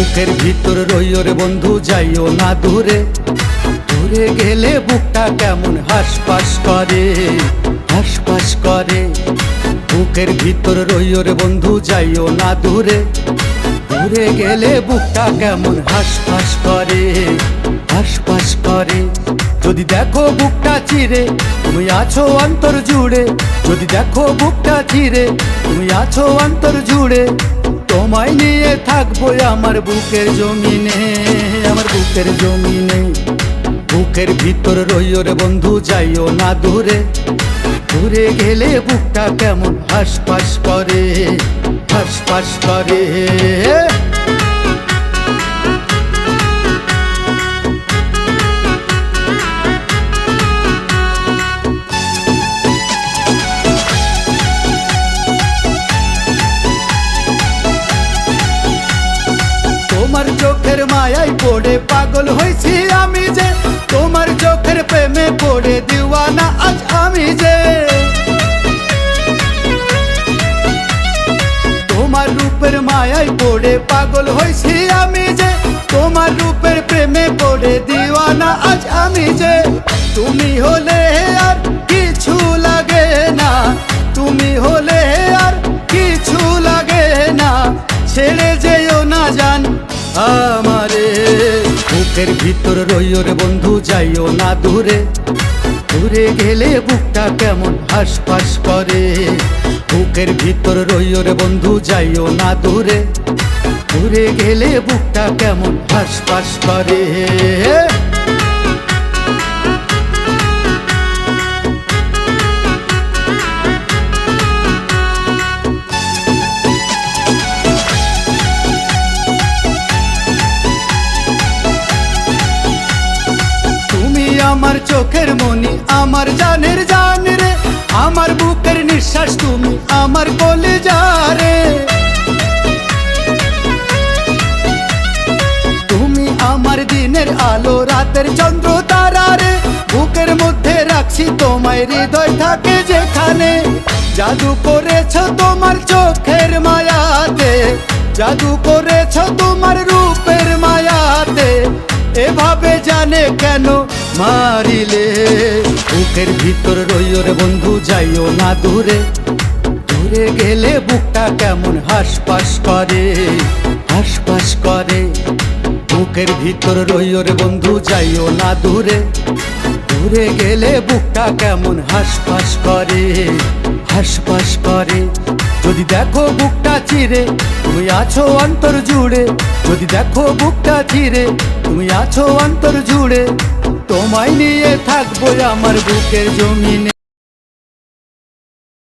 বুকের ভিতর রইও রে বন্ধু, যাইও না দূরে। দূরে গেলে বুকটা কেমন হাসপাস করে, হাসপাস করে। বুকের ভিতর রইও রে বন্ধু, যাইও না দূরে। দূরে গেলে বুকটা কেমন হাসপাস করে, হাসপাস করে। যদি দেখো বুকটা চিরে, তুমি আছো অন্তর জুড়ে। যদি দেখো বুকটা চিরে, তুমি আছো অন্তর জুড়ে। তোমায় নিয়ে থাকবো আমার বুকের জমিনে, আমার বুকের জমিনে। বুকের ভিতর রইও রে বন্ধু, যাইও না দূরে। দূরে গেলে বুকটা কেমন হাসপাস করে, হাসপাস করে। তোমার চোখের মায়ায় পড়ে পাগল হয়েছি আমি যে, তোমার চোখের প্রেমে পড়ে দিওয়ানা আজ আমি যে। তোমার রূপের মায়ায় পড়ে পাগল হয়েছি আমি যে, তোমার রূপের প্রেমে পড়ে দিওয়ানা আজ আমি যে। তুমি হলে আর কিছু লাগে না, তুমি হলে আর কিছু লাগে না। ছেড়ে যেও না জান আমারে। বুকের ভিতর রইও রে বন্ধু, যাইও না দূরে। দূরে গেলে বুকটা কেমন হাসপাস করে। বুকের ভিতর রইও রে বন্ধু, যাইও না দূরে। দূরে গেলে বুকটা কেমন হাসপাস করে। আমার চোখের মনি, আমার জানের জান রে। আমার বুকের নিঃশ্বাস তুমি, আমার কলিজা রে। তুমি আমার দিনের আলো, রাতের চন্দ্র তারা রে। বুকের মধ্যে রাখছি তোমায়, হৃদয় থাকে যেখানে। জাদু করেছ তোমার চোখের মায়াতে, জাদু করেছ তোমার রূপের মায়াতে। এভাবে জানে কেন মারিলে। বুকের ভিতর রইও রে বন্ধু, যাইও না দূরে। দূরে গেলে বুকটা কেমন হাসপাস করে, হাসপাস করে। বুকের ভিতর রইও রে বন্ধু, যাইও না দূরে। দূরে গেলে বুকটা কেমন হাসপাস করে, হাসপাস করে। যদি দেখো বুকটা চিরে, তুমি আছো অন্তর জুড়ে। যদি দেখো বুকটা চিরে, তুমি আছো অন্তর জুড়ে। তোমায় নিয়ে থাকবো আমার বুকের জমিনে।